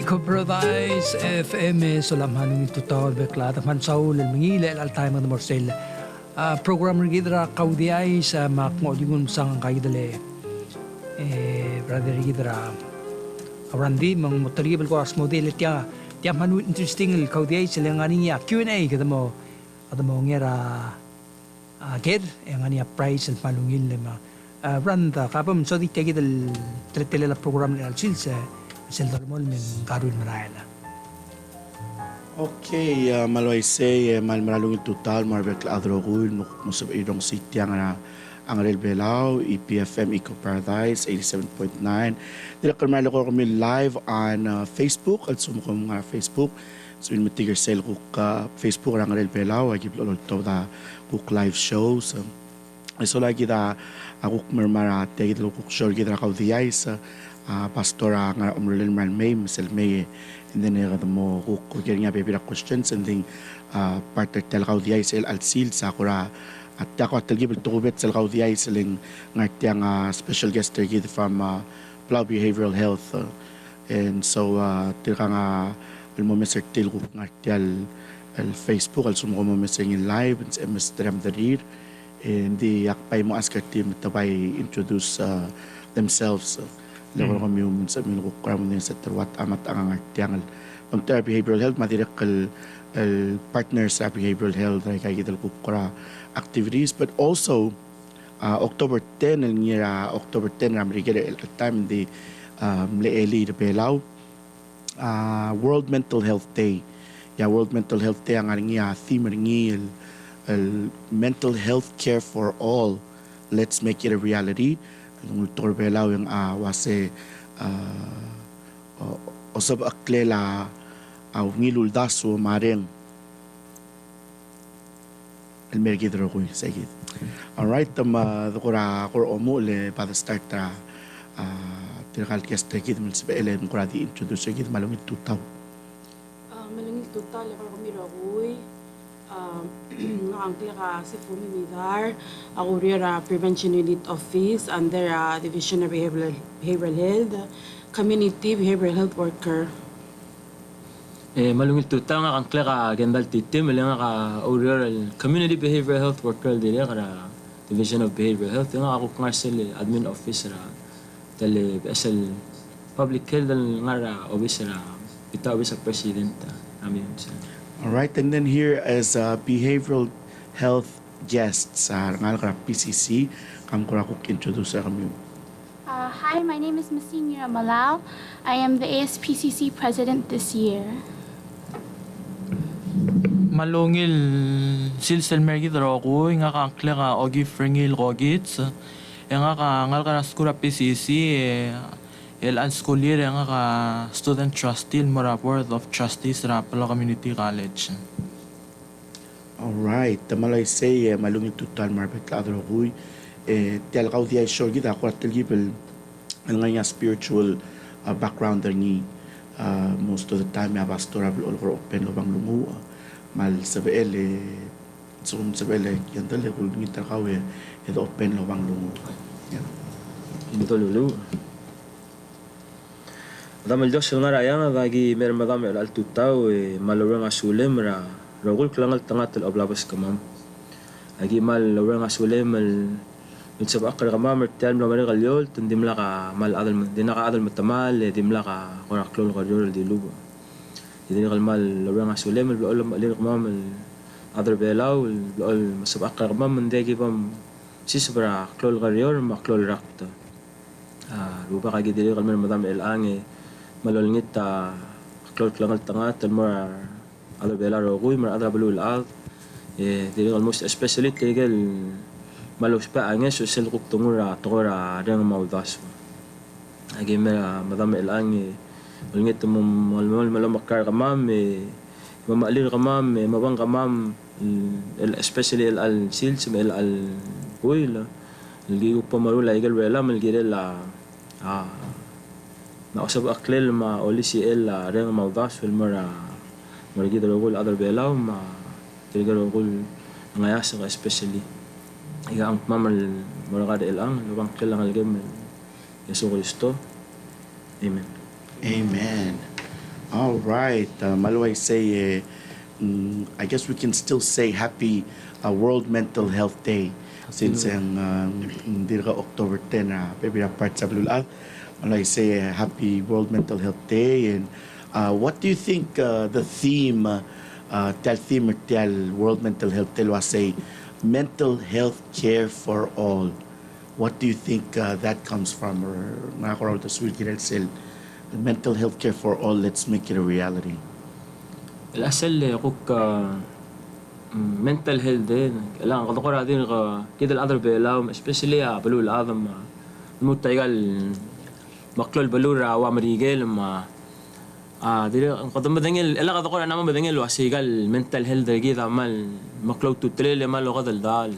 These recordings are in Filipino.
Paradise FM solamhan ito tawal bekla taman saul mingile al time ng morsel program rigidra kaudiay sa makmodingon sang kaidale brother rigidra awrandi mang motaribel ko as model tiya manu interesting el kaudiay sila ngani ya Q&A kada mo ngera ged ngani price el malungil ma randa kapam so di tegidel tretela program al silsa Sildalmol min Garwin Marayla. Okay, malway say malmalung total marbek adrogul musab idong sitya nga ang Real Belao, EPFM Eco Paradise 87.9. Dila kalmalo ko kami live on Facebook at sumuko nga Facebook. So in matigar sale ko ka Facebook ang Real Belao, I give lolo to da cook live shows. So lagi da ako mermara tegit lo cook show gidra ka di ice. Pastora nga umrelin man may misal may and then mo ko nga bibira questions and then partner tel kaw di sel al sil sakura at ako talgib tukubet sel kaw di seling ngartiang special guest gid from Plow Behavioral Health and so til ka nga al mo meser til ko ngartial al Facebook al sumo mo meseng in live and Mr. Darir and the akpay mo ask team tabay introduce themselves Lawan kami yung sa mga kukuramo din sa terwat amat ang artiangal. Pagka behavioral health, matirak partners sa behavioral health ay kaya kita kukura activities. But also, October 10, October 10, Amerikada at time di Leeli de Belao, World Mental Health Day. Yeah, World Mental Health Day ang nga theme ringi mental health care for all. Let's make it a reality. Ang torbelaw yung wase osab aklela ngilul daso mareng almergi dro ko sige. All right, dukura ko omule para start tirakal keste kid mil sibele ko di introduce kid malungit tutaw. Malungit tutaw ko kami ragoy. Ang ka si Fumi Midar, ako rira Prevention Unit Office under Division of Behavioral Health, Community Behavioral Health Worker. Malungit tuta nga kang ka gendal titim nga ka rural Community Behavioral Health Worker dire ka Division of Behavioral Health nga ako nga sila admin officer tele SL Public Health nga officer ita officer president amin sa. All right, and then here as behavioral health guests sa ngal PCC, kam ko introduce sa kami. Hi, my name is Messina Malao. I am the ASPCC president this year. Malungil silsel mergi droko nga kankle nga ogi frengil rogits. Nga ka ngal ka skura PCC an school year nga ka student trustee mora board of trustees ra Palo Community College. All right, tamalay say malungit total marbet adro huy tel kaw di ay sure gid ako at gibel ang nga spiritual background ni most of the time ya pastoral all for open lubang lumu mal sabel sum sabel yan dal ko ngit kaw ito open lubang lumu. Ito lulu. Damal Diyos nga raya nga bagi meron madami al tutaw malawang asulem ra rogul klangal tangat al oblabas kamam agi mal lawang asulem al unsab akra kamam mertan blamari kalyol tindim la ka mal adal dinaka adal matamal dimla ka koraklol kadyol di lugo dinaka mal lawang asulem al blam alir kamam al adal belaw al masab akra kamam ndegi bam sisbra klol kadyol maklol rakta lupa kagi dili kalmer madami el ange malolngit klol klangal tangat al mora ala bela rogoy mar adra balul al dili most especially tigel malos pa anges so sel kuk tungura tora reng maudas agi mera madam el ange malngit mal malamakar kamam mamalir kamam mabang kamam especially al sils el al oil lgi upamarula igel wela malgirel na usab aklel ma olisi el reng maudas fel mara marigi darogol adar belaw ma tirgarogol ngayas especially iga ang mamal maragad elang lubang kelang algem Yesu Kristo. Amen. Amen. All right. Maluay say, I guess we can still say happy World Mental Health Day since ang hindi ka October 10 na pabira part sa Blulad. Maluay say happy World Mental Health Day. And what do you think the theme, tel World Mental Health Day was say mental health care for all. What do you think that comes from? Or nakakaraw to Sweet Sel, mental health care for all, let's make it a reality. الأسل يقوك mental health din kailangan ko ko din ka kida other belaw especially balu الأعظم المتيقال maklol balura wa marigel ma dire qadam badengel ela qad qora nama badengel wasigal mental health kida mal maklol tutrele mal qadal dal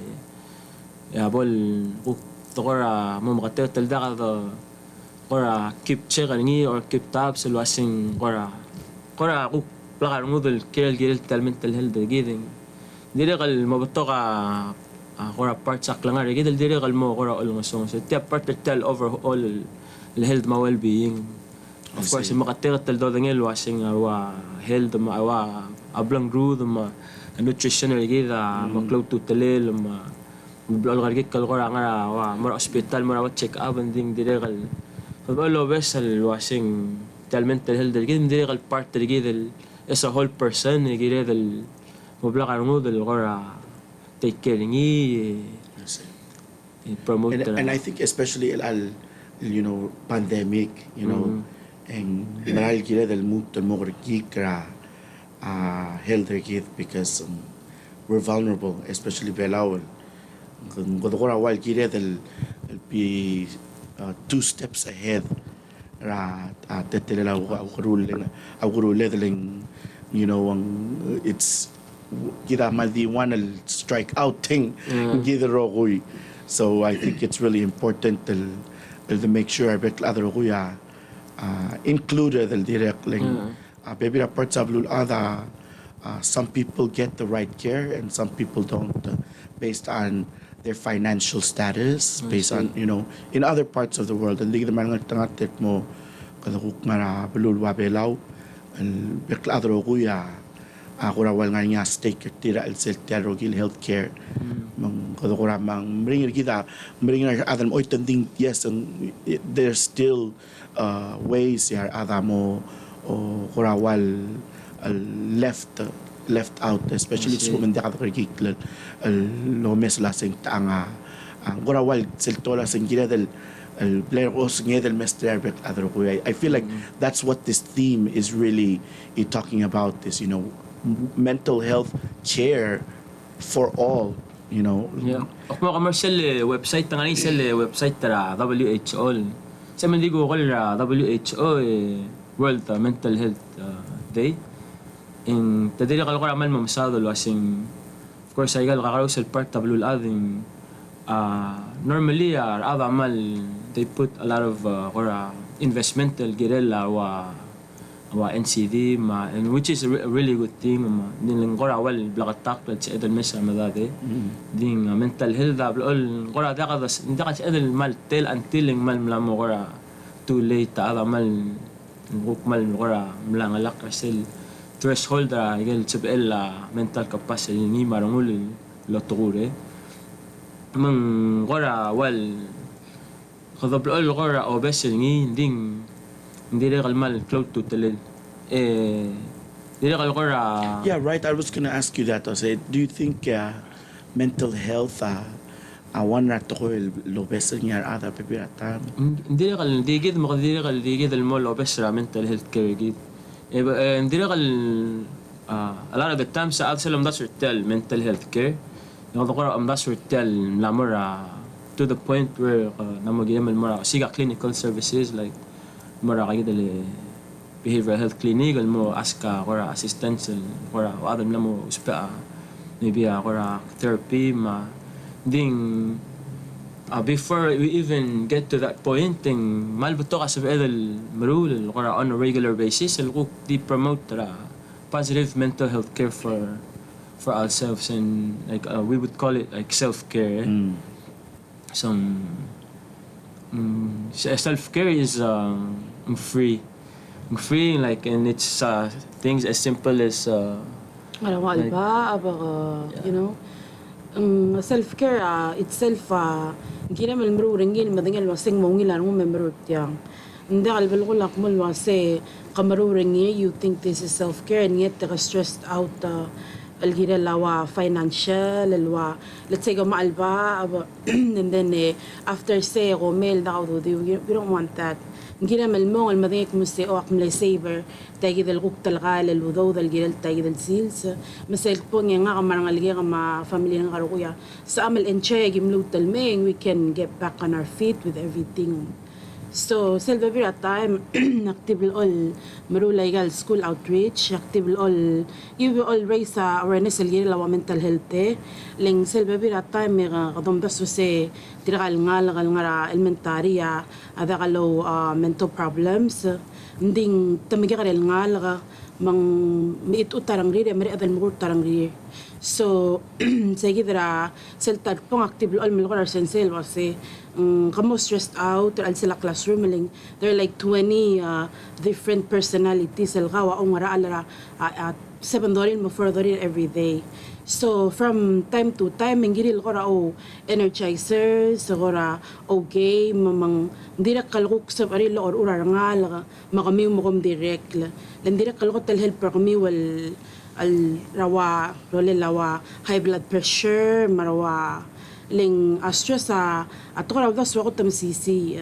ya bol qora mo maqatel tal da qora keep checking or keep tabs الواسين qora بلغ الموضوع كيل جيل mental health جيدين ديري قال ما بتوقع قرا بارت ساكلنا رجيد ديري قال ما قرا أول مسون ستة بارت تل over all الهيلث ما well being of course ما قتير تل دودنيل واشين هو health ما هو أبلغ جروث ما nutrition رجيد ما كلو تتليل ما بلغ رجيد كل قرا عنا ومر hospital مر وتشيك أب دين ديري قال فبقول له بس الواشين تل mental health رجيد ديري قال بارت رجيد as a whole person يجري هذا المبلغ عنود الغرة take care promote and I think especially you know pandemic you know and maral gila del mut del mogre kikra health kit because we're vulnerable especially belawal kung gora wal gila del be 2 steps ahead ra tetela awrul leveling you know it's kita mal di one strike out thing gida rogoy so I think it's really important to make sure bet other rogoya included the direct link baby parts of other some people get the right care and some people don't based on their financial status based on you know in other parts of the world and the mga tangatet mo kada mara bululwa belaw el bekladro kuya ako rawal nga niya stake tira el seltero gil healthcare mang kada ko mang bringir kita bringir adam oy tending yes and there's still ways ya adamo o korawal left out especially sa mga kada lo mes la sing tanga ang korawal seltola sing gila del el player os ngedel mestre bet adro I feel like that's what this theme is really talking about this you know mental health care for all you know yeah ako commercial website tangani sel website tara WHO sa man digo ko WHO World Mental Health Day in tadiri kal ko ramal mamsado lo asing of course ay gal kakaraw sel part tablo ading normally other mal they put a lot of investmental girella wa NCD ma and which is a really good thing ma nilang qora wal blagatak let's edel mesa madade ding mental health all qora da qadas inda qas edel mal tel until mal mlamo qora too late ada mal nguk mal qora mlangalak kasel threshold igel tbel mental capacity ni marangul lo tugure mang qora wal خذ الغرة أو بس الجين دين دير المال كلود توتل دير الغرة yeah right I was gonna ask you that I said do you think mental health one rat to lo best niya ada pepiratan دير ديجيد مقدير ديجيد المول أو بس mental health care جيد دير a lot of the times سأل سلم ده شرتل mental health care يقول الغرة أم ده شرتل لامرة to the point where namagiyam mara siga clinical services like mara kayda le behavioral health clinic mo aska ora assistance ora adam namo uspa maybe ora therapy ma ding before we even get to that point thing mal buto kasi edel marul ora on a regular basis el di promote positive mental health care for ourselves and like we would call it like self care some self-care is free freeing, like, and it's things as simple as Alam mo, Like- alba, you know, self-care itself, hindi naman marurengin, madingal wasing mongilan mo member tiyang. Hindi kalbal ko lak mo wase kamarurengin, you think this is self-care, and yet ka stressed out, algira lawa financial, alwa, let's say kama alba, and then after say ko mail na ako, we don't want that. Gina malmong almadingik mo si o akmlay saver tagi dal guk talga lal udaw dal gilal tagi dal sils masel po nga kamarang aligi kama family ng karukuya sa amal enche gimlut talmeng we can get back on our feet with everything. So, selvabi at time, active all marulay gal school outreach, active all, you will all raise awareness algiri lawa mental health ling selvabi at time may kadombas se tirakal ngara elementary ada kalo mental problems, nding tamigi karel ngal mang miit utarang riri, mari adal mugur tarang riri. So, sige dira seltad pong active all milkor sensel wase kamo stressed out al sila classroom maling there are like 20 different personalities al gawa ong alara at 7 dorin mo 4 dorin every day. So from time to time mengiril ko ra o energizers sigura o game mamang direk kalkuk sa arilo or urangal makami mo kom direct la direk kalkuk tel helper kami wal al rawa role lawa high blood pressure marawa ling stress at ko raw das ko tamsisi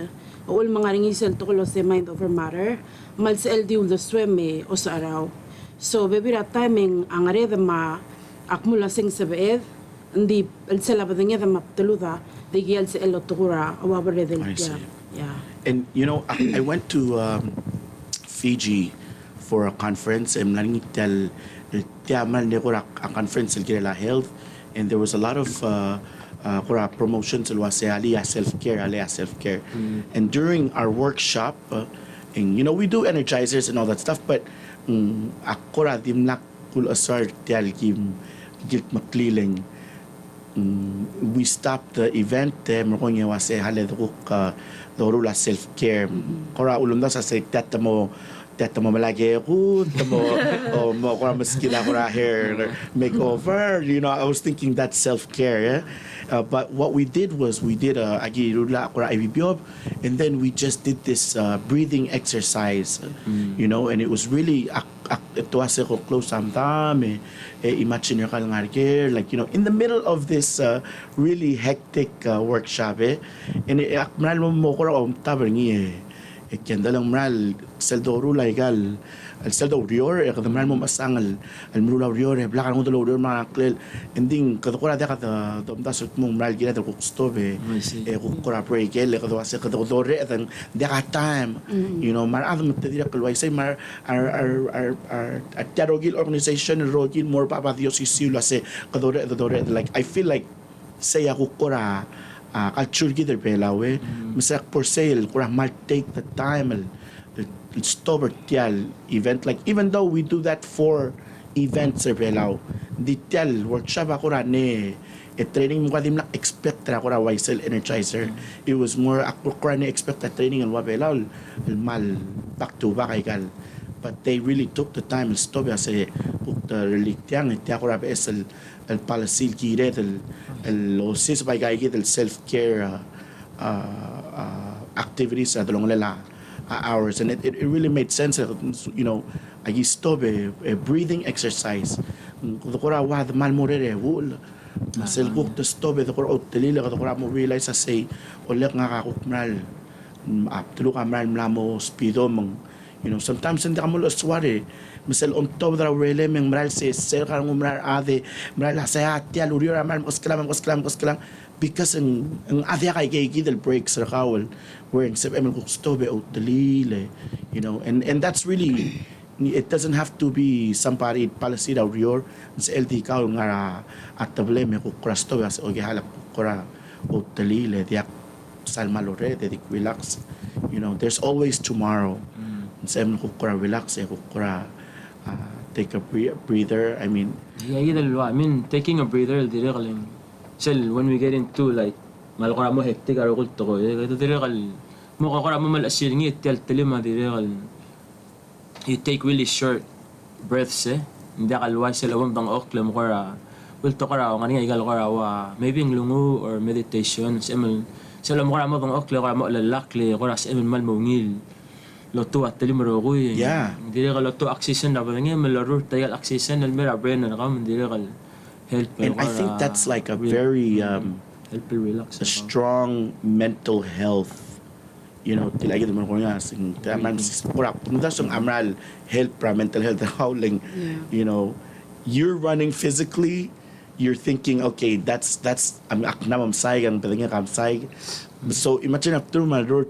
o mga ringisel to ko sa mind over matter mal sa LD ul swim o sa araw. So baby that timing ang areda ma akmula sing sabeed hindi alsala badanya da maptaluda digil sa elo tukura awabare del I see. yeah. And you know, I went to Fiji for a conference and naring tel tiamal ne kura a conference el la health, and there was a lot of kura promotions el wase alia self-care. And during our workshop, and you know, we do energizers and all that stuff, but akura dimlak kul asar tial kim gilt makliling. We stopped the event merkonya wase haled ruk dorula self-care. Kora ulum da sa tata mo malagi ko tamo o mo kora maskila kora hair makeover, you know. I was thinking that's self-care, yeah? But what we did was we did agi rula kora ibibyob, and then we just did this breathing exercise, you know, and it was really ito ase ko close samtam imagine your kalangar like, you know, in the middle of this really hectic workshop and akmal mo ko ra tabar ngi kendalang mral seldo rula igal al seldo rior kadamral mo masangal al mrula rior blakan mo dolo rior mga klel ending kadukura da kada domda sut mo mral gila ko stobe ko kora break kado ase kado dore dan da time, you know, mar adam tadira kalway say mar our terogil organization rogil more papa dios isilo ase kadore like I feel like say ako kora culture gider pelawe misak for sale kura might take the time stober tial event, like even though we do that for events pelaw di tial workshop ako ra ne training mo kadim na expect ra ko ra YSL energizer. It was more ako ra ne expect that training and wapelaw mal back to back igal, but they really took the time stop say reliktiang ti ako ra esel el palasil kiret el osis by guy get el self care activities at long lela hours, and it really made sense, you know. I stop a breathing exercise ko ra wa mal morere wul masel ko to stop the ko telila ko ra mo realize say olek nga ka kupral aptulo ka mal mlamo speedo mong, you know, sometimes hindi ka mo asware misal on top da rele meng mral se ser ka ngumrar ade mral sa atia lurio mal kosklam because ang ade kay gigil breaks sa kawal where in september ko stobe out delile, you know, and that's really, it doesn't have to be somebody policy da rior sa LD ka nga at table me ko krasto as o gihalap ko ra out delile dia salmalore de relax, you know, there's always tomorrow. Sa ko kora relax ko kora take a breather. I mean, taking a breather dire kaling sel when we get into like mal ko mo hectic aro ko to ko dire kal mo ko mo mal asil ngi tel telema dire kal you take really short breaths hindi ka luway sa lawang dang oklam ko will to kara ngani igal kara wa maybe ang lungu or meditation sa lam kara mo dang okle kara mo lalakli kara sa mal mungil loto at tali marogoy Yeah. hindi ka loto accession na ba nga malaro tayo accession al mera brain na kam hindi ka help And I think that's like a very help relax a strong mental health. Tilagi naman ko nga sing taman pura tumuda sung amral health para mental health howling. You're running physically, you're thinking, okay, that's I'm aknam sayang pedangnya kam say. So imagine after my road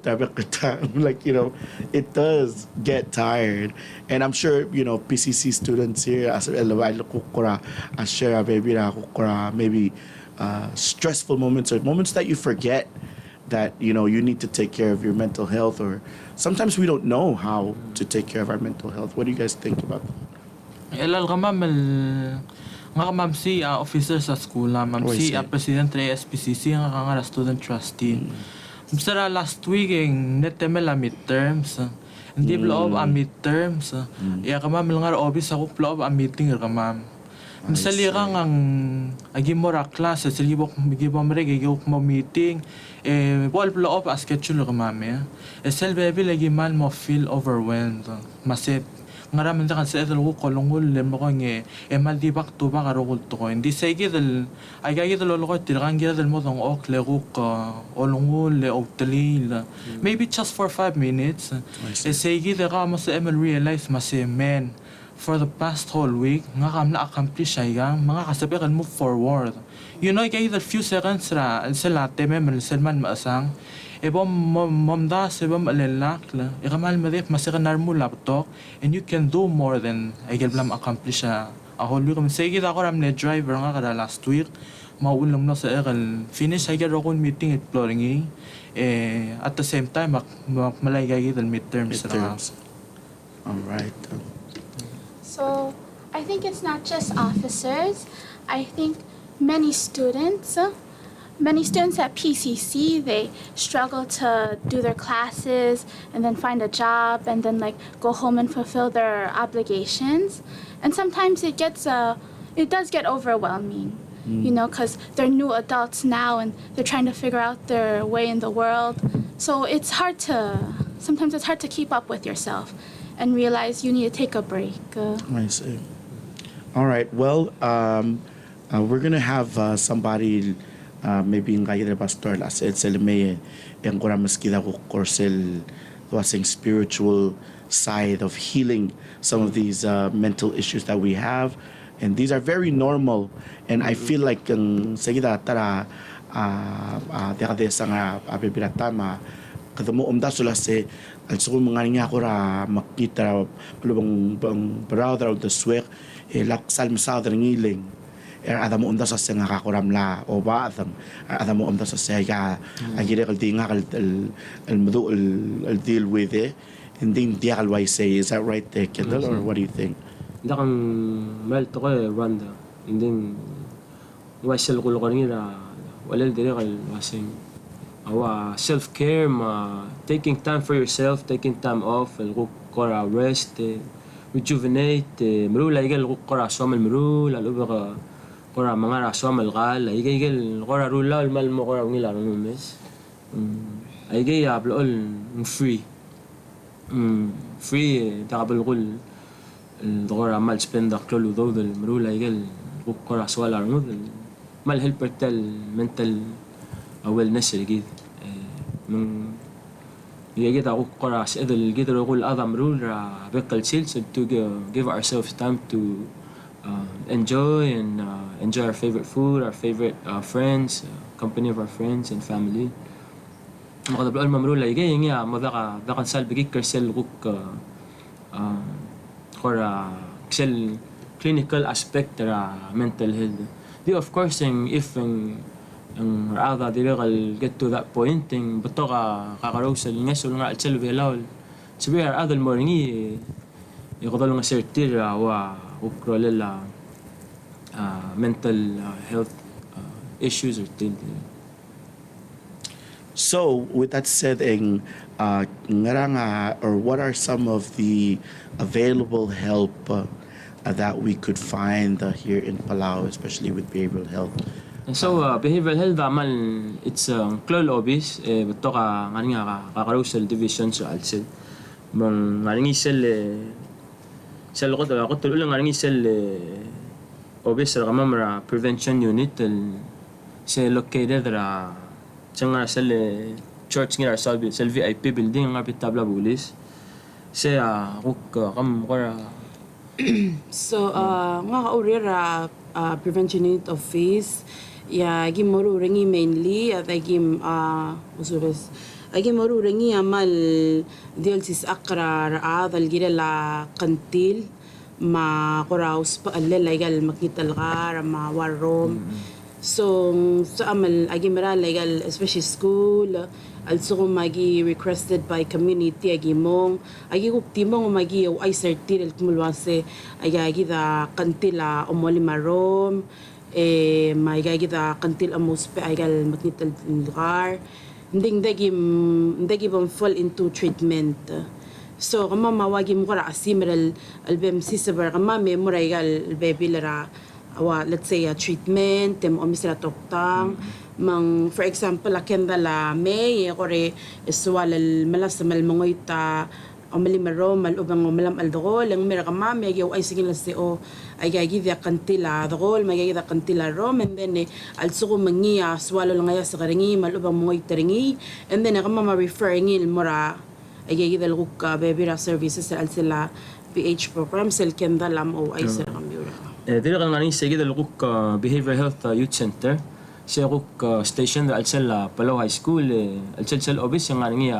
like it does get tired, and I'm sure PCC students here as kukura as share baby kukura maybe stressful moments or moments that you forget that you need to take care of your mental health, or sometimes we don't know how to take care of our mental health. What do you guys think about that? Elal ka ma'am, nga ma'am si officer sa school na ma'am si president ng SPCC nga student trustee. Sara last week netemela midterms. Hindi loob ang midterms. Iya ka ma'am nga office ako loob ang meeting ka ma'am. Misali ka ang agi mo ra class sa gibok mo meeting wall loob as schedule ka ma'am. Selbe lagi man mo feel overwhelmed. Masit ngaram nda kan sa edel ko kolongol le mo nge mal di bak to ba karo ko hindi sa gidel ay gidel lo ko tirang gidel mo dong ok le ko olongol le optali maybe just for 5 minutes sa gidel ka mo sa ML realize mas man for the past whole week nga kam na accomplish ay mga kasabi kan move forward gidel few seconds ra sa latte memel selman maasang momda sebam alelak la ikamal madip masikanar mo laptop and you can do more than I can blam accomplish a whole week say kita ko ram ne driver nga kada last week maulam na sa ekal finish ay garo kon meeting exploring at the same time malay gagit al midterms All right. So I think it's not just officers. I think many students at PCC, they struggle to do their classes and then find a job and then go home and fulfill their obligations. And sometimes it does get overwhelming, because they're new adults now and they're trying to figure out their way in the world. So sometimes it's hard to keep up with yourself and realize you need to take a break. I see. All right. Well, we're gonna have somebody. Maybe yung kaya pastor as el selme yung kura maskida ko korsel wasing spiritual side of healing some of these mental issues that we have, and these are very normal, and I feel like sagida tara dekadesa nga apipiratama kada mo sula se al suko mga nga kura makita palubang brother of the swek laksal masada ng iling ada mo sa nga kakuramla o ba ada mo sa ga agire kal tinga kal el madu el deal with it, and then dia kal say, is that right there, Kendall, or what do you think? Nda kan mel to ko Rwanda and then wasel ko ko ngira wala dire kal wasing awa self care taking time for yourself, taking time off el ko rest rejuvenate mrula igal ko somel mrula luba kora mga raso malgal ay gigil kora rula mal mo kora ngila no mes ay gay ablo free takabal kul kora mal spend aklo do del mrula igel kora swala no mal help tel mental wellness gid من يجي تاخد قرص إذا الجدر يقول أعظم رول بقل سيلز to give ourselves time to enjoy our favorite food, our favorite friends, company of our friends and family. Makada blo mamrula igay nga madaka dakan sal bigik kersel guk kora ksel clinical aspect ra mental health. Of course if rada diregal get to that point bato ka kakarosel ngesol nga alsel velawol sabi adal morning يقدروا نسيرتير وكروللا mental health issues or things. So, with that said, or what are some of the available help that we could find here in Palau, especially with behavioral health? So, behavioral health amal, it's klol obis, beto ka ngani nga carousel division sa alsel. Mong ngani sel ko tulo ngani sel obis ra kamamra prevention unit se located ra nga sel church nga sa VIP building nga pitabla bulis. Se kam ko So, nga kaurira prevention unit office, ya gimururingi mainly at usubes. Gimururingi amal diolsis akra raad algira la kantil ma koraus pa alala igal makital ka ma warom. So, sa amal agimara legal especially school also kung magi requested by community agimong agi kuptimong magi o ay certil kumulwase agi da kantila umoli marom may agi da kantil amuspe agal magnital lugar hindi bang fall into treatment. So kama mawagi mo kara asimeral albem sisabar kama memora igal baby lara let's say treatment tem omisra toktang mang for example akenda la may kore iswal al malas mal mongoita o malimaro mal ubang malam aldogol ang mera kama may ay sigil si o ay gagi dia kantila dogol may gagi da kantila rom and then also ko mangiya swalo lang ay sa karingi mal ubang mongoita ringi and then kama ma referring il mora ay gagi dal ka baby services al sila PH program sel kenda lam o ay sa kambiura. Dili ka ngani sige dal behavioral health youth center. Siya station da alsel Palau High School alsel obis yang ngani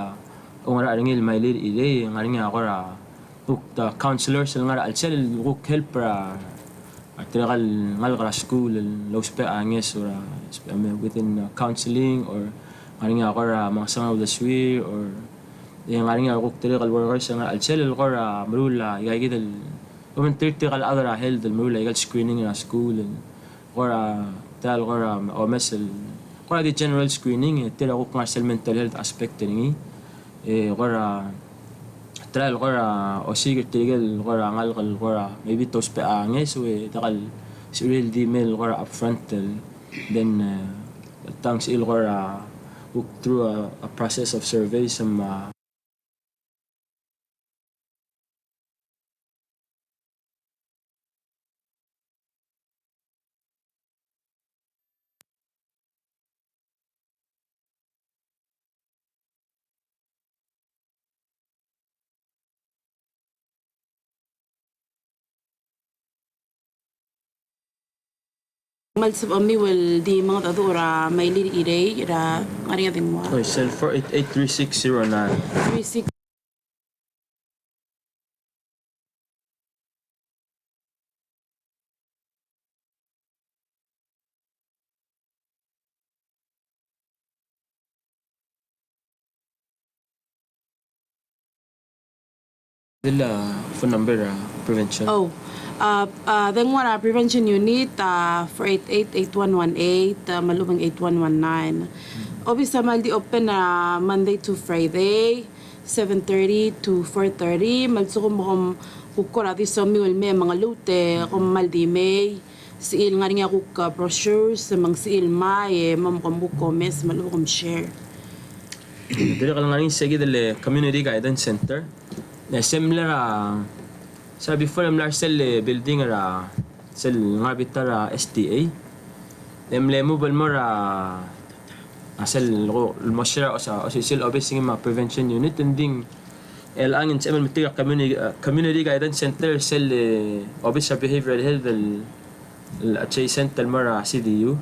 ongara ringil mailid ile ngani ako ra the counselors ngara alsel help ra artigal ngal ra school low spe anges or within counseling or ngani ako ra mga sanga of the swear or yang ngani ako trigal workers nga alsel ko ra marula igay ومن ترتقل أذرع هيلد المولى يقال screening in a school ورا تال ورا أو مثل ورا دي general screening تلا وقع سل mental health aspect تني ورا تال ورا أو سيجر تيجل ورا عمل ورا maybe توس بأعنيس وتقل سؤال دي ميل ورا upfront then thanks إل ورا through a process of survey some Mal sab ami wel di mga tadura may liri irey ra ngari din mo. cell 4883609 36 Dila phone number prevention. Oh, then one prevention unit 488-8118, malubang 8119. Obviously, maldi open Monday to Friday, 7:30 to 4:30. Malsuko mo kung kukura di sa miwal may mga lute, kung maldi may. Siil nga rin ako brochures, mang siil may, mamukambuko mes, malubang share. Dili ka lang nga rin sige dali Community Guidance Center. Similar sa before sel building sel nga bitar STA. Lemubal mo sel mashra o sil obviously ma prevention unit ending ang sa mitiga community guidance center sel obviously behavioral health adjacent mara CDU.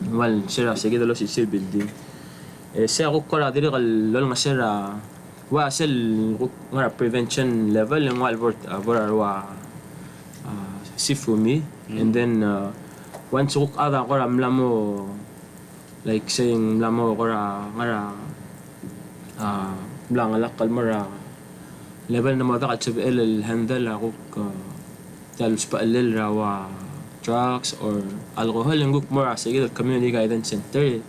Wal sila sige dalo si sil building. Siya ko kora dili kal lol nga sila wa sel nga prevention level yung walbort wa sifumi and then once ko ada ko ramlamo like saying mlamo ko nga blang alakal mara level na mo ta katib el handle ako talos pa el rawa drugs or alcohol yung guk mara sige community guidance center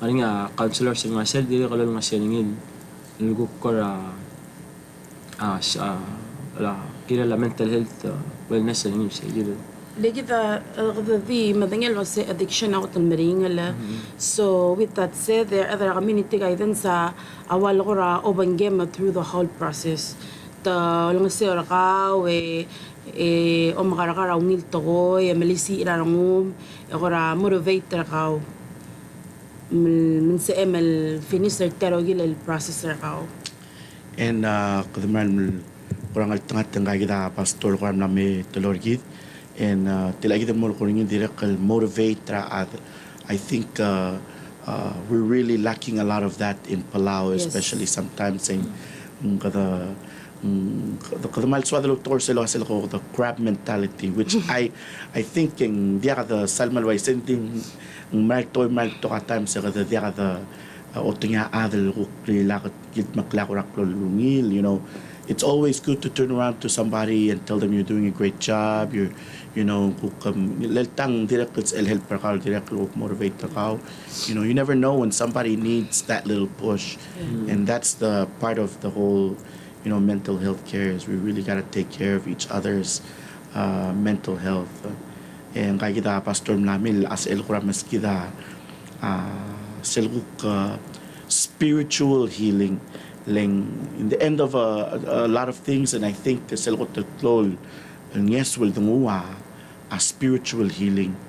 Ari nga counselor sa nga sel dili kalol nga selingin. Lugok ko kila mental health wellness selingin sa dili. Legit the madangel was addiction out ng maringala. So with that said, there other community guidance sa awal ko ra obanggema through the whole process. Ta lang sa ora ka o makarakara ungil to ko malisi irarangum ko ra motivate ra ka من سأمل finish الترو جيل البروسيس ركاو. And kadamran kurang altangat ang kita pastor ko na may tulorgid and tila kita mo ko rin direct motivate ra at I think we're really lacking a lot of that in Palau, especially sometimes in kada mal swada doktor sila ko the crab mentality, which I think in dia kada salmal way sending mal to ka times sa kada dia kada otinga adel ko lakot git maklakorak lungil, you know. It's always good to turn around to somebody and tell them you're doing a great job. You know, leltang direct el help ka direct motivate ka. You know, you never know when somebody needs that little push, and that's the part of the whole, you know, mental health care is we really got to take care of each other's mental health. And kaya kita pastor namin as el kuramas kita seluk spiritual healing. In the end of a lot of things, and I think the seluk tlol yes will dunguwa a spiritual healing.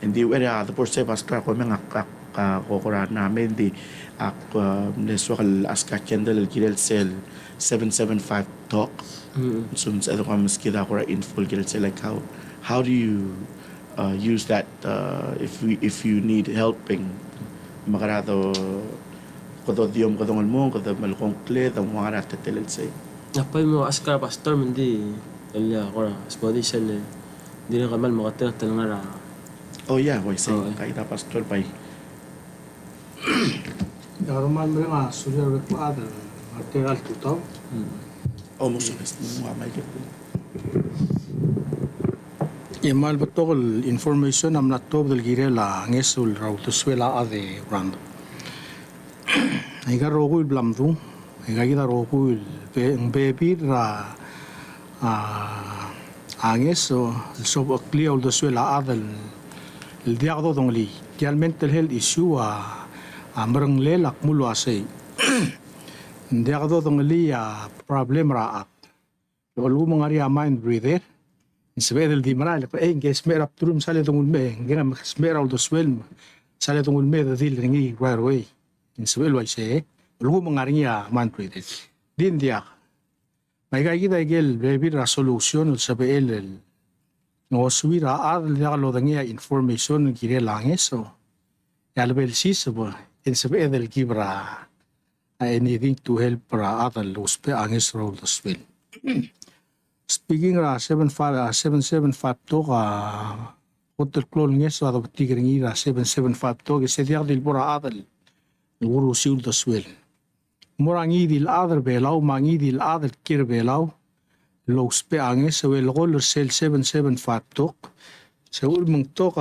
And the way the poor say pastor ko mga kokora namin di neswal aska kendel el girel sel 775 talk. So sa ko mas kita ko info girel sel like how do you use that if you need helping makarado kodo diom kodo mo kodo malkong kle da mga ratelel say Napay mo askar pastor hindi kaya ko ra spodi sel di na kamal mo katel nga ra. oh yeah why say kaya pastor pay Normal mo nga sulir ko ada material tuto. oh mo so mo may get Imal betul information am nato del girela ngesul raw to swela ade rand. Iga rogul blamdu, iga kita rogul bebi ra angeso so akli ul to swela adel el diagdo dongli. Tial mental health issue amrang lelak mulu ase. Diagdo dongli problem raat. Lalu mengari mind breather. Isbedel di maral pa que smera turum sale tungul me ngena smera ul doswel sale tungul me da dil ringi right away isbel wai se lugu mangaringa manpre din dia mai ga kita gel bebi resolution sabe el no subira al dia lo dangia information gire langeso ya lebel sisbo en sabe del gibra anything to help para other lospe anges rol doswel. Speaking ra 775 to hotel clone ngeso ado tigringi ra 775 to que se dia del bora adal guru siul to swel morangi dil adar belau mangi dil adar kir belau lo spe anges wel gol sel 775 to se ul mung to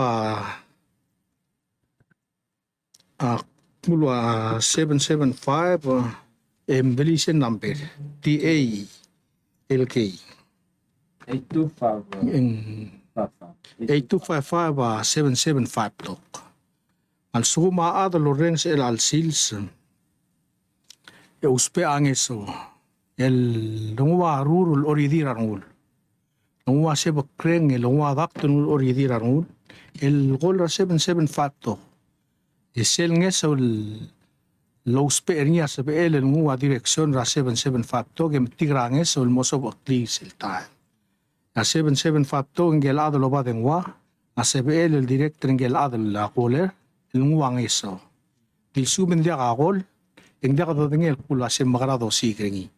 mulwa 775 embellition number TA LK 8255 775 tok. Al suma ada Lorenz el al sils e uspe angeso el longwa rurul oridira ngul. Longwa seba kreng el longwa daktunul oridira ngul el golra 775 tok. Esel ngeso lo uspe ernia sebe el longwa direksyon ra 775 tok em tigranges el moso bakli silta. A 775 to ngel adlo ba dengwa a CBL el director ngel adlo la coler el nguang eso il suben dia gol en dia do ngel pula sem magrado sigrengi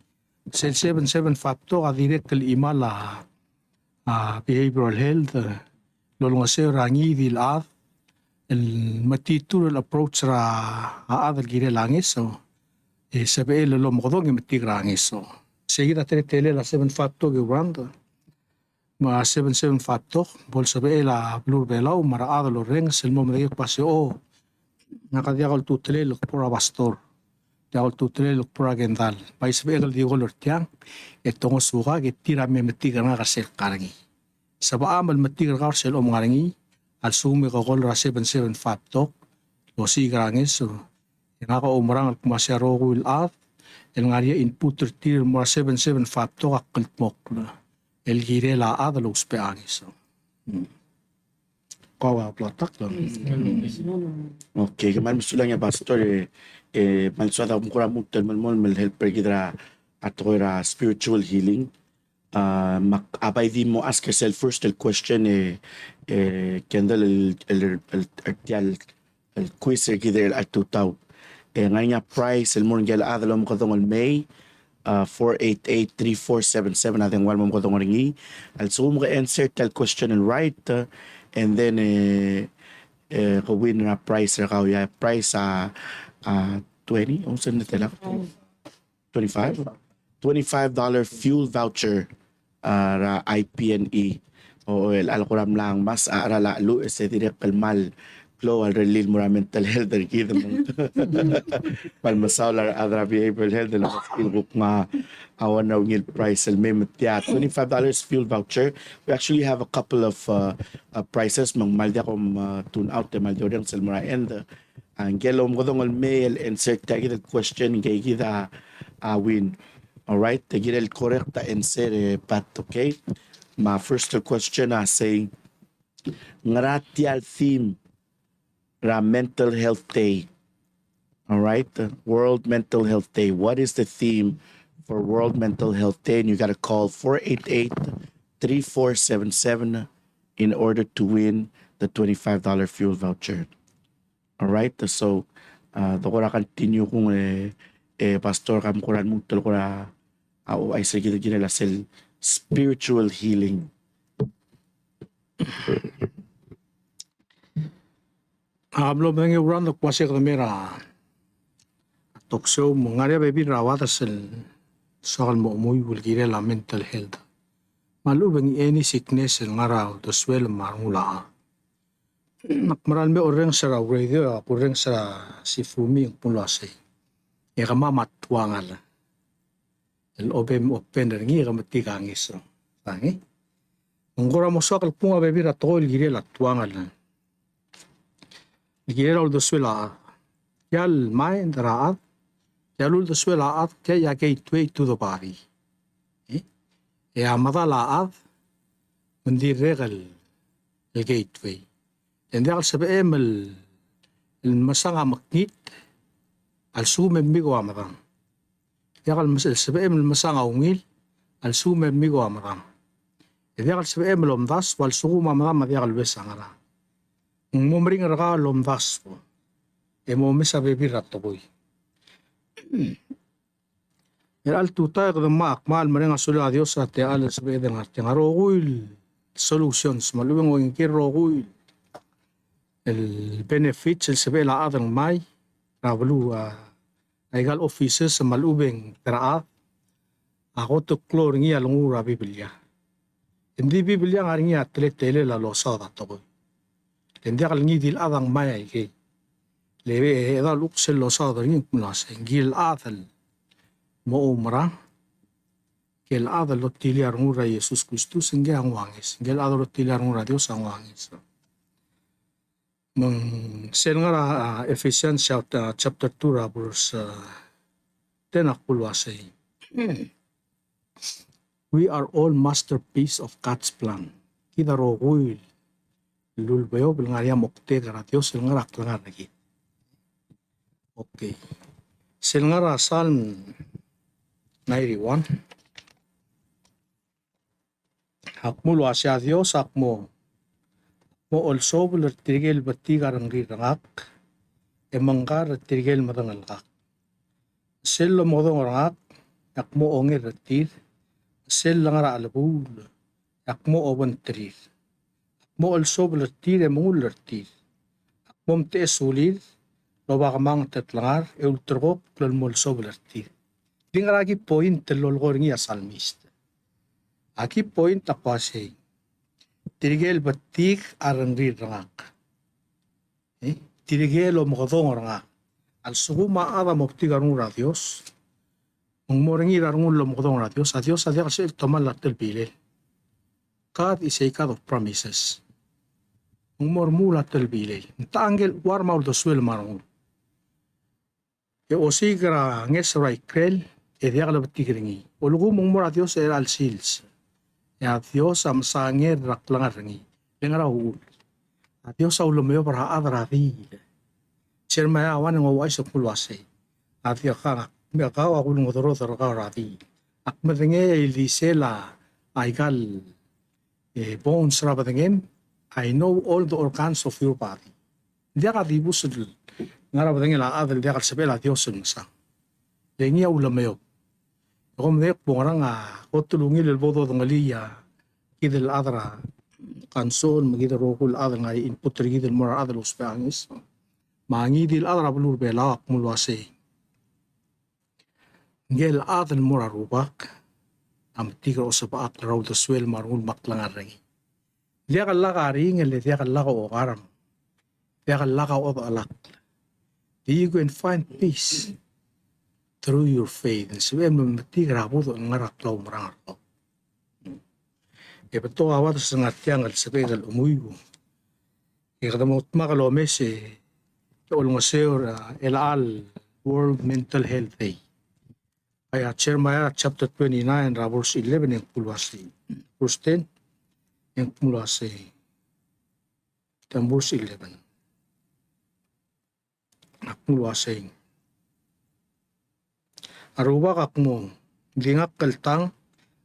775 to a director imala a behavioral health lo ngase rangi dil ad el matitur el approach ra a adl gire lang eso e CBL lo mogodong metigrang eso seguida tele la 75 to gebrando ma 775 to bol sabe la blur belau mara ada lo reng sel mom de pase o nakadiakol tutelelok pura pastor. Diakol tutelelok pura gendal. Pais begal diakol urtiang. Etongo suka getira me metigar nga kasel karangi. Sa baamal metigar ka kasel om karangi. Al sumi ko kol ra 775 tok. Losi karangi so. Nga ka umrang al kumasya roko il at. El ngaria input tir mura 775 tok akil mok. El gire la adalo uspe angis so. Kawa platak lang. Okay, kaman gusto lang ya pastor malsuada kung kurang mutal mal helper kita ato ra spiritual healing. Abay di mo ask yourself first the question kendal el quiz kita el atutaw. Ngayon nga price el morning gala adalo mo katong May 488-3477 natin wal mo katong ringi. Also mo ka answer tel question and right and then kawin na price ra kaya price 20 o saan na tala $25 fuel voucher ra IPNE o el alkuram lang mas ara lalo ese direct kalmal klo al relil mura mental health der kita mo pal masaular adra behavioral health na skill book nga awan na ngil price el may matya $25 fuel voucher. We actually have a couple of prices mang maldi akong tune out de maldi orang sel mura and ang gelom ko dong mail and insert tagi the question kay kita win. All right, tagi el correct answer pat okay. My first question say ngaratial theme ra mental health day. All right, World Mental Health Day. What is the theme for World Mental Health Day? And you got to call 488-3477 in order to win the $25 fuel voucher. All right, so dokora continue kung pastor kam kuran mo tul kora ay sa gina la sel spiritual healing. Hablo bengi uran dok pasik mera tokso mungare bebi rawata sel soal mo muy bulgire la mental health. Malu bengi any sickness el ngaraw to swell marmula. Nakmaral me orang sa radio orang sa si fumi ang pulase. E kama matwangal. El obem open ringi kama tigangis. Tangi. Ngora mo sokal punga bebi ratol gire la twangal. Gire ul doswela. Yal mai ndaraat. Yalul doswela at kaya gateway to the body. E amada laat mendir regal el gateway. Hindi al sabihin masanga maknit al sume migo amaram. Yakal sabihin masanga ungil al sume migo amaram. Hindi al sabihin lomdas wal suku amaram yakal besangara. Ngumring raka lomdas po. Mo misa bebirat to boy. Al tuta kadama akmal maring asula Dios at al sabihin ng ating arogul solutions malubeng o ingkirogul. El benefits el sabi la adang may rawalu aigal offices sa malubeng teraat ako to klor ngi alungu ra Biblia. Hindi Biblia nga ngi atletele la losa da to. Hindi kal ngi dil adang may ay kay lebe edal uksel losa da ngi kulas ngil adal mo umra kel adal lotiliar ngura Jesus Kristus ngi ang wangis ngil adal lotiliar ngura Dios ang wangis. Sen nga Ephesians chapter 2 verse 10 akulwasay. We are all masterpiece of God's plan. Kita roguil lulbayo bil nga mokte gara Dios nga rak nga lagi. Okay. Sen nga Psalm 91. Hakmo luasya Dios hakmo mo also bulat tirigel bati karang rirangak emangkar tirigel madangalak sel lo modong rangak yak mo ongir ratir sel langara alabul yak mo oban tirir mo also bulat tir emungul ratir mom te sulir lo bakamang tetlangar ultrok lol mo also bulat tir dingaragi point lol goringi salmist aki point tapase tirigel batik arang rirangak. tirigelo mo katong nga. Al suguma ada mo ptigarong ra Dios. Ang moringi rarungun lo mo katong ra Dios. A Dios adia kasi tomal latel pilil. God is a God of promises. Ang mormula tel pilil. Taangel warma uldo swel marong. E osigra ngesray krel e dia kala ptigiringi. Ulugu mong mora Dios era al sils. E a Dios am sanger raklangar ringi. Lengara uul. A Dios au lumeo para adra di. Cermaya awan ng wawai sa kulwase. A Dios ka mi akaw ako ng otoro ka rati. Ak madenge ilisela aigal bones rabatengem. I know all the organs of your body. Dia ka dibusul ngarabatengem la adal dia ka sabela Dios sa. Lengi au lumeo. Kom dek pongarang kotulungi lel bodo ngaliya kidel adra kanson magida rokul adal ngai input rigidel mora adal uspangis. Mangidil adra bulur belak mulwase. Ngel adal mora rubak am tiga osapaak raw the swell marul maklangar rangi. Dia kalaka ringel dia kalaka okaram. Dia kalaka o alak. You can find peace through your faith. Sabi mo matigra po ang ngaraklaw marang ako. E pato awat sa ngatiang al sabi kal umuyo. E kada mo makalomes olong aseur elal World Mental Health Day. Kaya Jeremiah chapter 29 verse 11 yang pulwasi. Verse 10 yang pulwasi. Dan verse 11. Pulwasi. Aruba kakmo, lingak kaltang,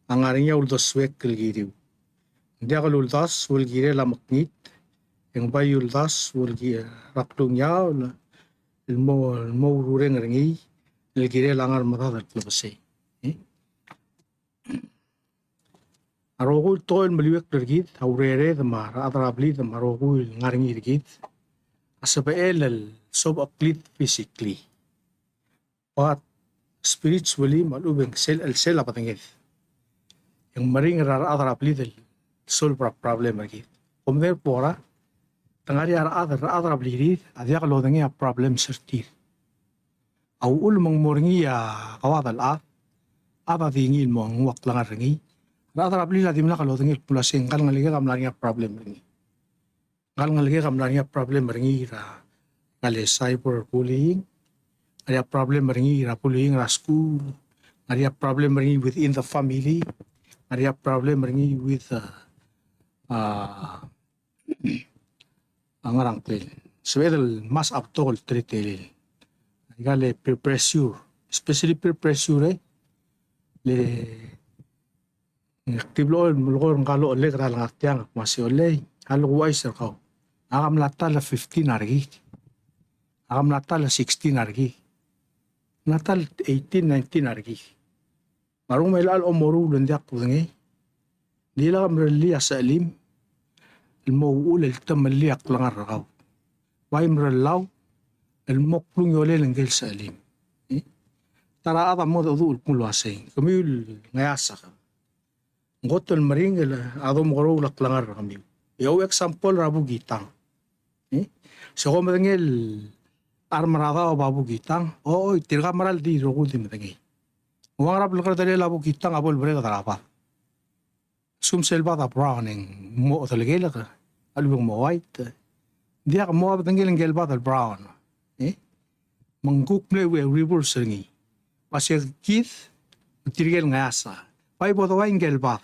ang arinya uldaswek kalgiriw. Hindi akaluldas, walgire lamaknit, yung bay uldas, walgire raklong yaw, ilmo urureng ringi, ilgire langar matadal labasay. Arokul toil maliwek largit, aurere, damara, atrabli, damarokul ngaringi rigit, asabael al sobaklit physically. But spiritually malubeng sel apatengit. Yung maring rara aplidel solve problem lagi. Kumder pora tangari ara aplidit adia kalodenge problem sertir. Au ul mang moringi kawadal aba dingil mo ang waklang rangi. Rara aplila dimna kalodenge pulaseng kal ngaliga kamlanya problem rangi. Kal ngaliga kamlanya problem rangi ra kale cyberbullying. Ada problem ringi rapuling ra school, ada problem ringi within the family, ada problem ringi with ang arang tel. Sebedel mas aptol tretel. Igale peer pressure, especially peer pressure le tiblo mulgor ngalo le gra lang atyang masih ole halo wiser kau. Agam lata la 15 argi. Agam lata la 16 argi. Natal 18-19 argi. Marung may laal omoru lundiak pudangi. Lila kam rali asa alim. Ilmauul tamaliak langar rakaw. Wai mralaw. Ilmoklung yole lenggel sa alim. Tara ata mo dudul pulwasay. Kamiul ngayasa ka. Ngotol maring adom karo ulak langar kami. Yaw example rabu gitang. So kumadangil armarada o babu gitang, tirga maral di rokul di matangi. Uang rap lakar tali labu gitang abol brega tarapa. Sum selba ta browning mo taligela ka, alubang mo white. Dia ka mo abatangil ang gelba tal brown. Mangkuk ple we reverse ringi. Pasir kith, tirgel ngasa. Pai boto wa gelba.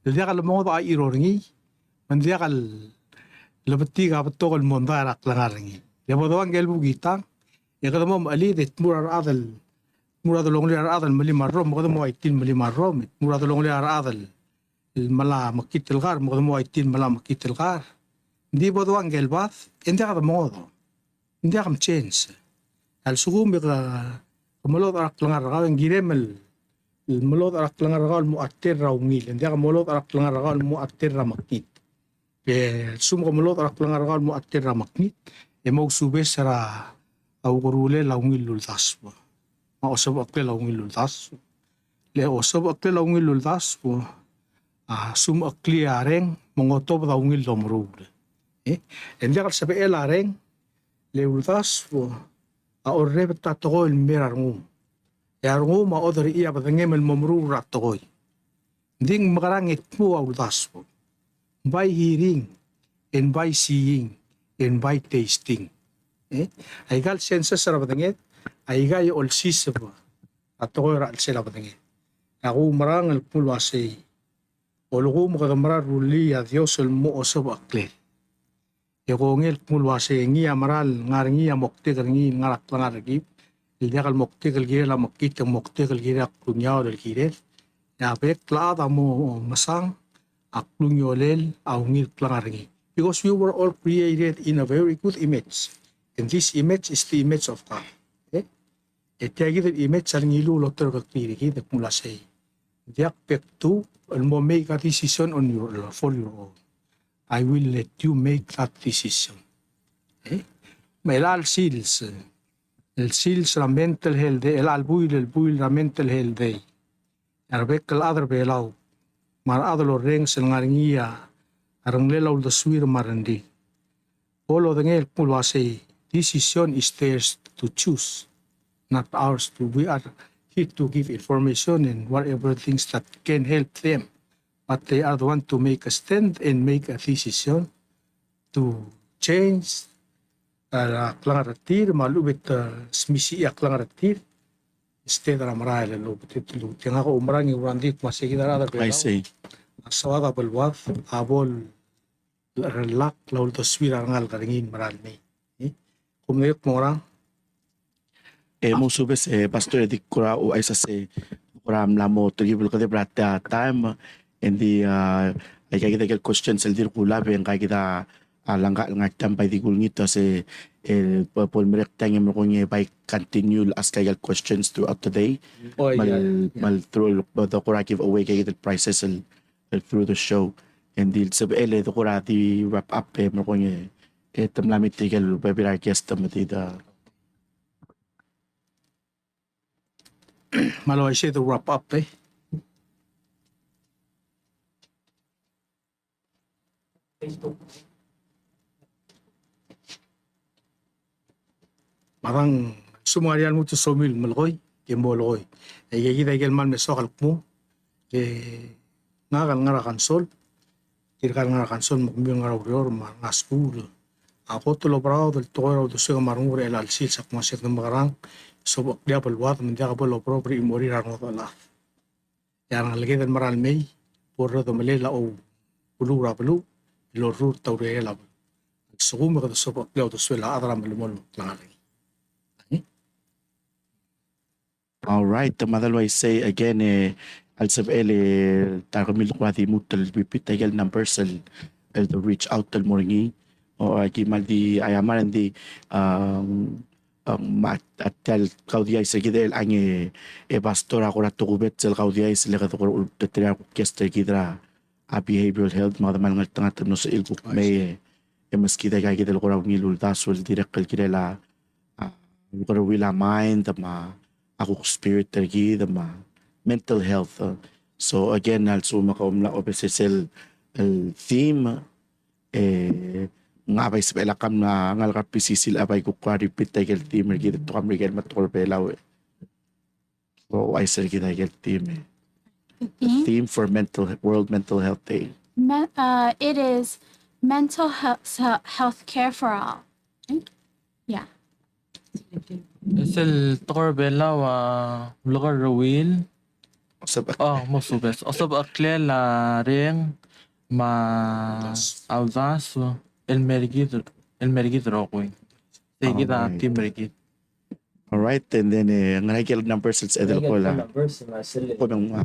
Dia ka lamong ta iro ringi. Mandia ka labati ka patokol monda rak langar ringi. Ya bodoang gelbu gitang ya kada mo ali det murar adal longli adal mali marrom kada mo aitin mali marrom murar longli adal mala makitel gar mo kada mo aitin mala makitel gar di bodoang gelbat hindi kada mo hindi kam change al sugum ka mulot arak langar ka giremel mulot arak langar ka mo atter raw ngil hindi ka mulot arak langar ka mo atter ra makit sum ka mulot arak langar ka mo atter ra makit mau subes sara au korule laungil lultas po. Mausap akle laungil lultas. Le osap akle laungil lultas po. Sum akli areng mongotob laungil domrul. Endi kal sabe el areng leudas po a orre tatoko il merarngu yarngu ma odri ia badangem el momru ratokoi ding makarangit mo audas po by hearing and by seeing and by tasting ay gal sensa sa badangit ay gay ol sisa po atoko ra sila badangit ako marang el pulwase olugo mo kadamara ruli a Dios el mo osab akle Yoko ngel pulwase ngi amaral ngar ngi amokte ngi ngarak langar gi il yakal mokte kal gira la mokit mokte kal gira klunyao del gire ya bek la da mo masang aklunyolel au ngil langar gi because we were all created in a very good image and this image is the image of God et yagi the image al ngilu lotter ka kiri gi de pulwase diak pek tu el mo make a decision on your for your own I will let you make that decision. Ma el SEALS, el SEALS la mental health day, el buil la mental health day. Arbek el other belau, mar adalo rengs el ngaringia, arang lelaw da swir marandi. Polo da ngel pulwase, decision is theirs to choose, not ours to. We are here to give information and whatever things that can help them. But they are the one to make a stand and make a decision to change klangaratir malubit smisi klangaratir instead of maral lo betitlu tinga ko umrangi urandi masigi dara I see. asawada balwat abol relak laul taswira ngal karingin maral ni kumnek morang Mo subes pastor di kura o ay sa se kuram lamo to give ko de brata time hindi ay kaya kita questions el dir kula ben kaya kita langga ngatam by di gulngito se pol merek tangem mo kung by continue ask kaya questions throughout the day mal through the kura give away kaya kita prizes through the show and di sab ele to kura di wrap up mo kung tamlamit tigel babira guest tamatida malo ay siya to wrap up Marang sumarian mo to somil malkoy, kemoloy. Ay kita igel man mesokal mo, ngagal ngara kansol, tirkal ngara kansol mukmil ngara urior nga school. Ako tulo brao del toyo do siya marungure el alsil sa kumasik ng magarang, so dia balwat mendia kabalo pro pri imori rango la. Yang lagi dan maral may, puro do malela o bulu rabulu, lo rur tawre la. Sugum ka so dia do suela adra malumol langari. All right, madalo I say again al sab tagamil ko ati mutal repeat tagal numbers el to reach out tal moringi o gimal di ayaman di atal kaudia isa gidel ang pastora ko rato kubet sel kaudia isa lekat ko tetria ko kester gidra a behavioral health mga damal ngal tanga no sa ilko may maskita kay gidel ko raw ngilul dasul direct kal gidela ko wila mind ma ako spirit tergi the mental health so again also makaumla obesesel el theme nga bay sa pelakam na ngal ka pisisil abay ko repeat tayo theme gid to kam rigel matol belaw so I say gid tayo theme theme for World Mental Health Day. It is mental health care for all. Yeah. Esel tokor bela wa lugar rawil. Sab Mosubes. Osab akle la ring ma audas el mergid rokoy. Sige da Alright. team mergid. all right and then ngaykel numbers sa edel ko la ko nang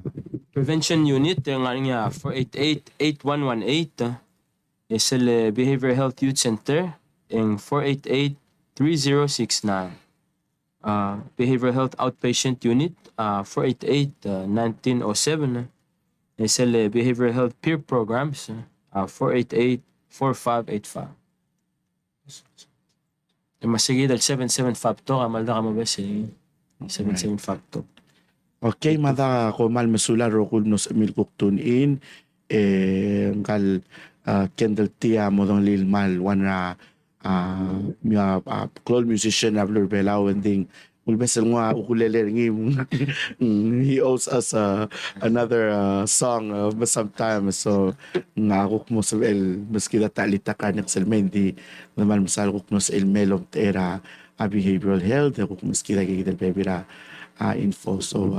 Prevention Unit nga nga 488-8118 is the Behavioral Health Youth Center in 488-3069. Behavioral Health Outpatient Unit 488-1907 is the Behavioral Health Peer Programs 488-4585. Masigid al 775 to kamal da kamabas 775 to. okay mada ko mal masula ro kul nos mil kuktunin kal kendel tia modong lil mal wana clone musician na Blur Belao and ding ulbesel nga ukulele ngi he owes us another song sometime so nga ako mo sa el maski data litakan ng selmen di naman masal ko no sa el melom tera behavioral health ako maski lagi kita bebira info so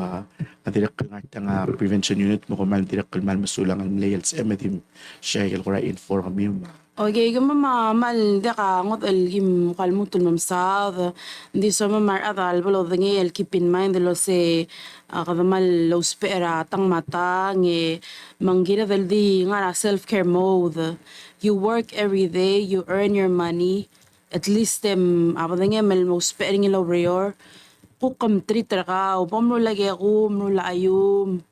direct nga prevention unit mo ko man direct man masulang ang layals emedim share ko ra info kami Okay, gama mal deka ngot el gim kalmutul mamsad. Hindi so mamar adal bolo dengi el keep in mind lo se kada mal lo spera tang mata nge mangira del di ngara self care mode. You work every day, you earn your money. At least abadengi mel mo spering lo reor. Kukam tritra ka upam lo lagi ako mo la ayum.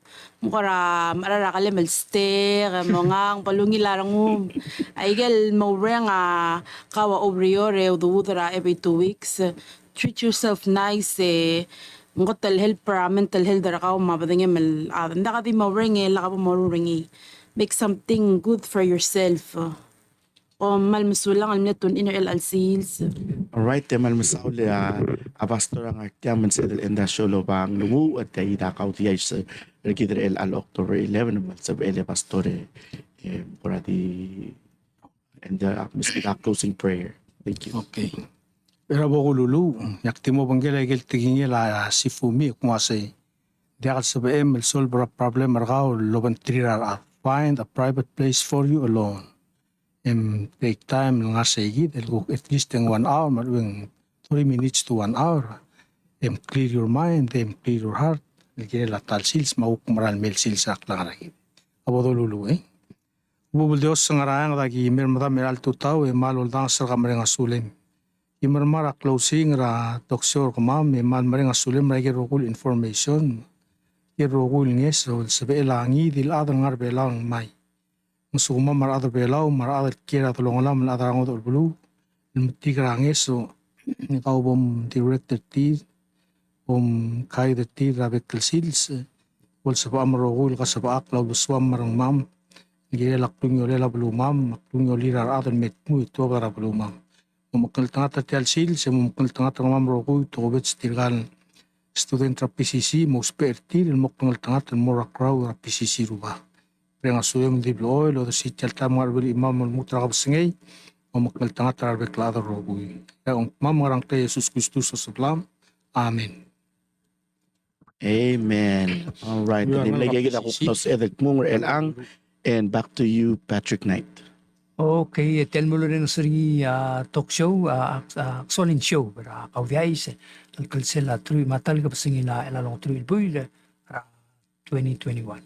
Mukara marara kale melster mongang palungi larangum aigel mo renga kawa obriore ududra every 2 weeks treat yourself nice ngotel help para mental health dara ka mabadenge mel adanda ka di mo renge la ka mo ringi make something good for yourself o mal masulang al netun inner el seals. Alright, temal masauli pastor ang artiang man sa enda solo bang lumu at kay dakaw tiyay sa regidre el al October 11 naman sa ele pastore para di and the closing prayer. Thank you. Okay. Pero ako lulu, yakti mo bang gilay tigingil si Fumi kung asay. Diakal sa BM, solve a problem arkaw, loban trirar find a private place for you alone. Take time nga sa igid, at least 1 hour, maluwing 3 minutes to 1 hour. Clear your mind, clear your heart. Lagyan latal sils, maral mel sils akla karagid. Abo do lulu Bubul Dios sa ngarayang lagi mirmata miral tutaw malol dang sa kamaring asulim. Imarmara closing ra doksyor kumam mal maring asulim ra rokul information. Rokul ngeso sabi elangi dil adang ngar belang may. Musuma mar adar belaw mar adar kira tulongalam mal adar ngot ulbulu. Tigra ngeso ikaw bom director ti kay de ti rabek sils. Wal sa pamarokul ka sa paaklaw duswam marang mam. Gila laktung yo lela belumam, laktung yo lirar adan metmu itu bara belumam. Mumakal tanga tatial sil, se mumakal tanga tanga mam roku itu obet stilgal student ra PCC, mo sperti, il mumakal tanga tan mora kraw ra PCC ruba. Renga suyem di bloy, lo da sitial tam ngar beli imam mutra kabsengay, mumakal tanga tar beklada roku. Ya mam ngarang te Jesus Kristus sallam. Amen. Amen. All right. Yeah, And lagi kita ko nos edek mong elang and back to you Patrick Knight. Okay, tell mo rin sa ringi talk show, solid show, para kaudiyais, talkal sila, matal ka pa sa ngila, ilalong truy ilbuy, 2021.